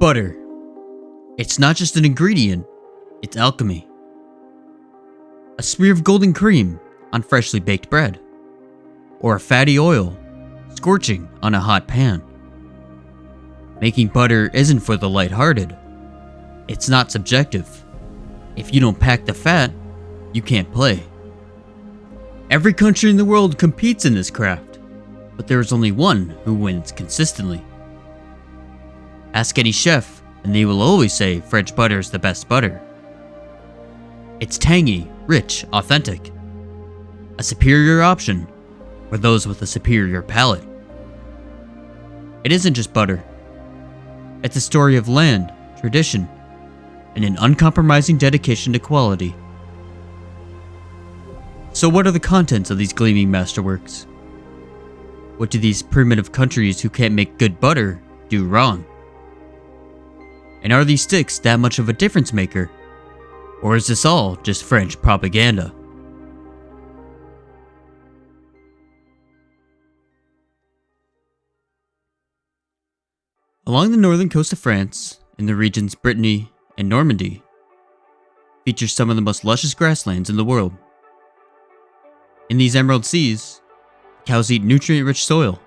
Butter. It's not just an ingredient, it's alchemy. A smear of golden cream on freshly baked bread, or a fatty oil scorching on a hot pan. Making butter isn't for the lighthearted. It's not subjective. If you don't pack the fat, you can't play. Every country in the world competes in this craft, but there is only one who wins consistently. Ask any chef, and they will always say French butter is the best butter. It's tangy, rich, authentic. A superior option for those with a superior palate. It isn't just butter. It's a story of land, tradition, and an uncompromising dedication to quality. So what are the contents of these gleaming masterworks? What do these primitive countries who can't make good butter do wrong? And are these sticks that much of a difference maker? Or is this all just French propaganda? Along the northern coast of France, in the regions Brittany and Normandy, features some of the most luscious grasslands in the world. In these emerald seas, cows eat nutrient-rich soil,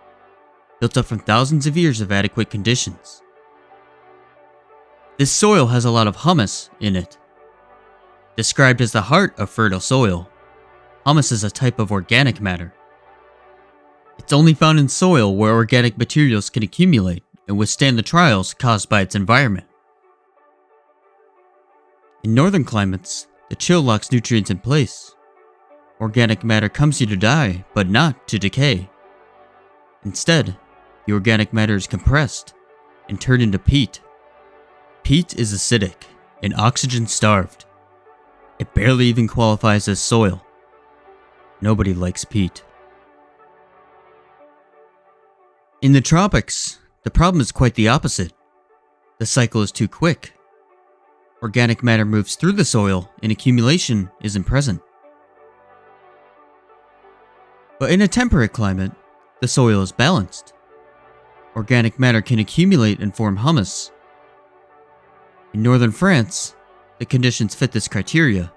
built up from thousands of years of adequate conditions. This soil has a lot of humus in it. Described as the heart of fertile soil, humus is a type of organic matter. It's only found in soil where organic materials can accumulate and withstand the trials caused by its environment. In northern climates, the chill locks nutrients in place. Organic matter comes here to die, but not to decay. Instead, the organic matter is compressed and turned into peat. Peat is acidic and oxygen-starved. It barely even qualifies as soil. Nobody likes peat. In the tropics, the problem is quite the opposite. The cycle is too quick. Organic matter moves through the soil and accumulation isn't present. But in a temperate climate, the soil is balanced. Organic matter can accumulate and form humus. In northern France, the conditions fit this criteria.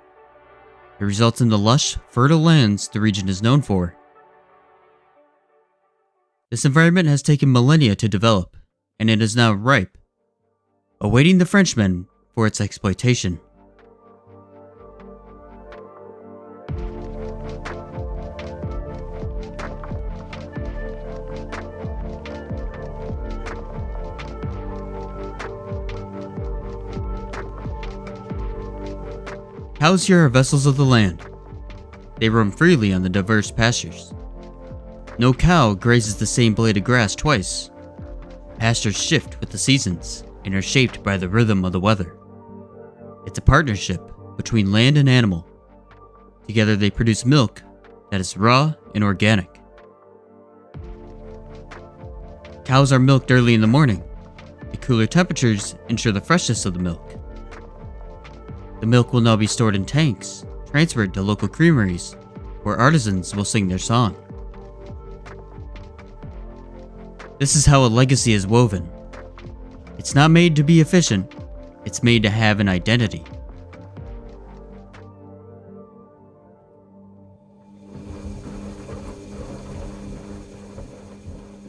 It results in the lush, fertile lands the region is known for. This environment has taken millennia to develop, and it is now ripe, awaiting the Frenchmen for its exploitation. Cows here are vessels of the land. They roam freely on the diverse pastures. No cow grazes the same blade of grass twice. Pastures shift with the seasons and are shaped by the rhythm of the weather. It's a partnership between land and animal. Together they produce milk that is raw and organic. Cows are milked early in the morning. The cooler temperatures ensure the freshness of the milk. The milk will now be stored in tanks, transferred to local creameries, where artisans will sing their song. This is how a legacy is woven. It's not made to be efficient, it's made to have an identity.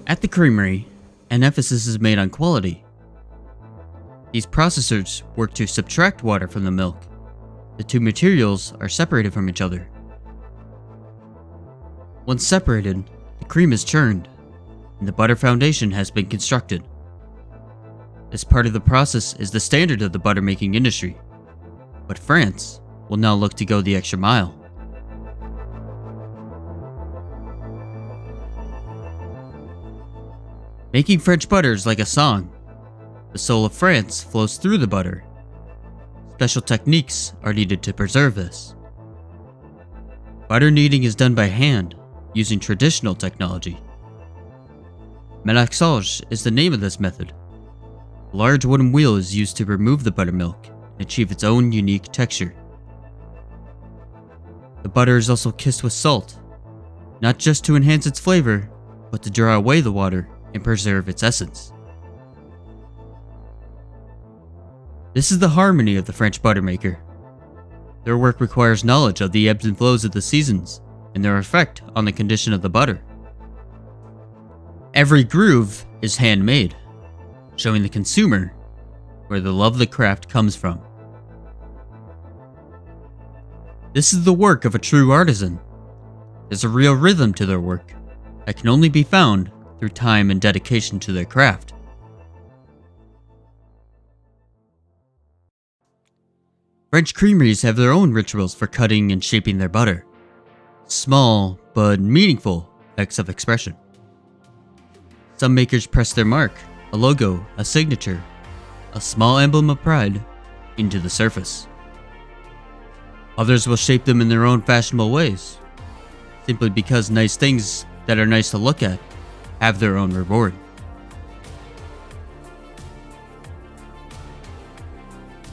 At the creamery, an emphasis is made on quality. These processors work to subtract water from the milk. The two materials are separated from each other. Once separated, the cream is churned, and the butter foundation has been constructed. This part of the process is the standard of the butter-making industry, but France will now look to go the extra mile. Making French butter is like a song. The soul of France flows through the butter. Special techniques are needed to preserve this. Butter kneading is done by hand, using traditional technology. Mélaxage is the name of this method. A large wooden wheel is used to remove the buttermilk and achieve its own unique texture. The butter is also kissed with salt, not just to enhance its flavor, but to draw away the water and preserve its essence. This is the harmony of the French butter maker. Their work requires knowledge of the ebbs and flows of the seasons and their effect on the condition of the butter. Every groove is handmade, showing the consumer where the love of the craft comes from. This is the work of a true artisan. There's a real rhythm to their work that can only be found through time and dedication to their craft. French creameries have their own rituals for cutting and shaping their butter. Small but meaningful acts of expression. Some makers press their mark, a logo, a signature, a small emblem of pride into the surface. Others will shape them in their own fashionable ways, simply because nice things that are nice to look at have their own reward.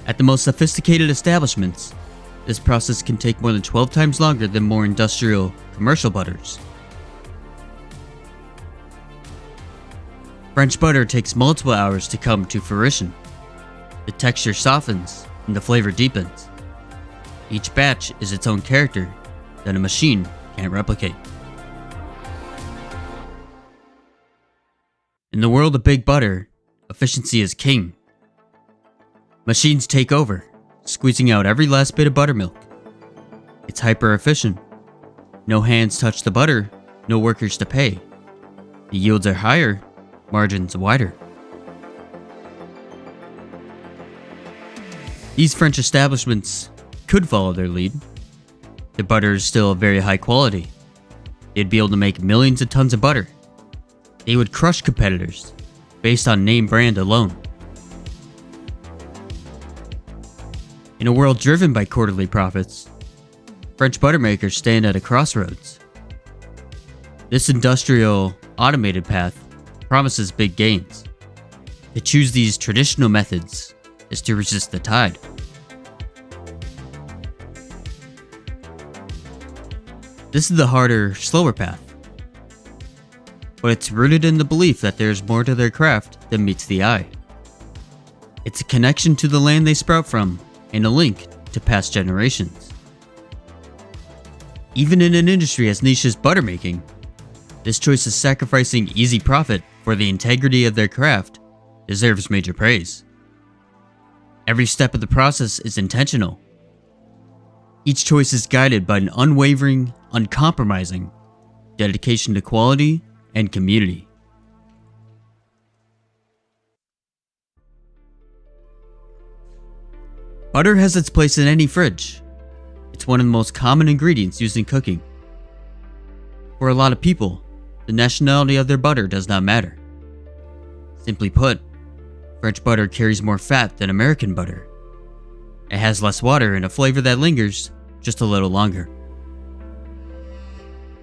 At the most sophisticated establishments, this process can take more than 12 times longer than more industrial, commercial butters. French butter takes multiple hours to come to fruition. The texture softens and the flavor deepens. Each batch is its own character that a machine can't replicate. In the world of big butter, efficiency is king. Machines take over, squeezing out every last bit of buttermilk. It's hyper efficient. No hands touch the butter, no workers to pay. The yields are higher, margins wider. These French establishments could follow their lead. The butter is still of very high quality. They'd be able to make millions of tons of butter. They would crush competitors based on name brand alone. In a world driven by quarterly profits, French butter makers stand at a crossroads. This industrial, automated path promises big gains. To choose these traditional methods is to resist the tide. This is the harder, slower path. But it's rooted in the belief that there's more to their craft than meets the eye. It's a connection to the land they sprout from and a link to past generations. Even in an industry as niche as butter making, this choice of sacrificing easy profit for the integrity of their craft deserves major praise. Every step of the process is intentional. Each choice is guided by an unwavering, uncompromising dedication to quality and community. Butter has its place in any fridge. It's one of the most common ingredients used in cooking. For a lot of people, the nationality of their butter does not matter. Simply put, French butter carries more fat than American butter. It has less water and a flavor that lingers just a little longer.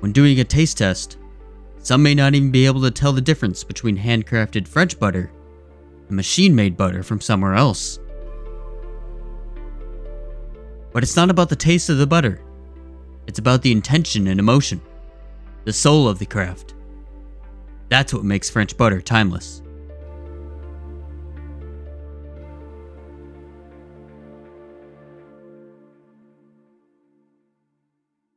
When doing a taste test, some may not even be able to tell the difference between handcrafted French butter and machine-made butter from somewhere else. But it's not about the taste of the butter. It's about the intention and emotion, the soul of the craft. That's what makes French butter timeless.